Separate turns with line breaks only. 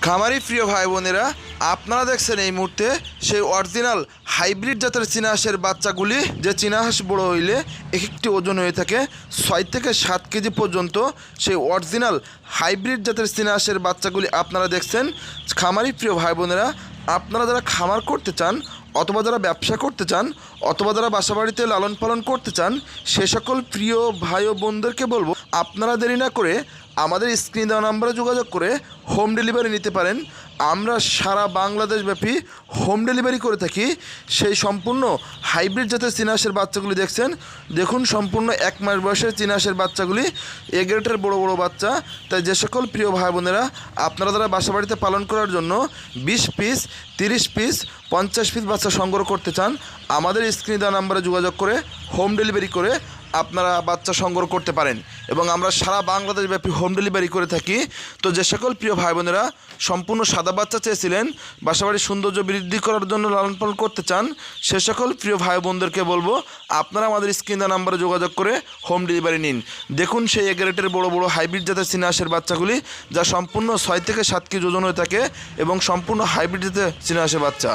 খামারি প্রিয় ভাই বোনেরা, আপনারা দেখছেন এই মুহূর্তে সেই অরিজিনাল হাইব্রিড জাতের চীনা হাঁসের বাচ্চাগুলি, যে চীনা হাঁস বড় হইলে এক একটি ওজন হয়ে থাকে 6 থেকে 7 কেজি পর্যন্ত। সেই অরিজিনাল হাইব্রিড জাতের চীনা হাঁসের বাচ্চাগুলি আপনারা দেখছেন। খামারি প্রিয় ভাই বোনেরা, আপনারা যারা খামার করতে চান অথবা যারা ব্যবসা করতে চান অথবা যারা বাসাবাড়িতে লালন পালন করতে চান, সে সকল প্রিয় ভাই ও বোনদেরকে বলবো আপনারা দেরি না করে আমাদের স্ক্রিন দেওয়া নাম্বারে যোগাযোগ করে হোম ডেলিভারি নিতে পারেন। আমরা সারা বাংলাদেশব্যাপী হোম ডেলিভারি করে থাকি। সেই সম্পূর্ণ হাইব্রিড জাতের চীনা হাঁসের বাচ্চাগুলি দেখুন সম্পূর্ণ 1 মাস বয়সের চীনা হাঁসের বাচ্চাগুলি, এ গ্রেডের বড় বড় বাচ্চা। তাই যে সকল প্রিয় ভাই বোনেরা আপনারা যারা বাসাবাড়িতে পালন করার জন্য 20 পিস, 30 পিস, 50 পিস বাচ্চা সংগ্রহ করতে চান, আমাদের স্ক্রিনে দেওয়া নাম্বারে যোগাযোগ করে হোম ডেলিভারি করে আপনারা বাচ্চা সংগ্রহ করতে পারেন এবং আমরা সারা বাংলাদেশব্যাপী হোম ডেলিভারি করে থাকি। তো যে সকল প্রিয় ভাই বোনেরা সম্পূর্ণ সাদা বাচ্চা চেয়েছিলেন, বাসাবাড়ির সৌন্দর্য বৃদ্ধি করার জন্য লালন পালন করতে চান, সে সকল প্রিয় ভাই বোনদেরকে বলবো আপনারা আমাদের স্ক্রিন দেওয়া নাম্বারে যোগাযোগ করে হোম ডেলিভারি নিন। দেখুন সেই এগ্রেটের বড় বড় হাইব্রিড জাতের চীনা হাঁসের বাচ্চাগুলি, যা সম্পূর্ণ 6 থেকে 7 কেজি ওজন হয়ে থাকে এবং সম্পূর্ণ হাইব্রিড জাতের চীনা হাঁসের বাচ্চা।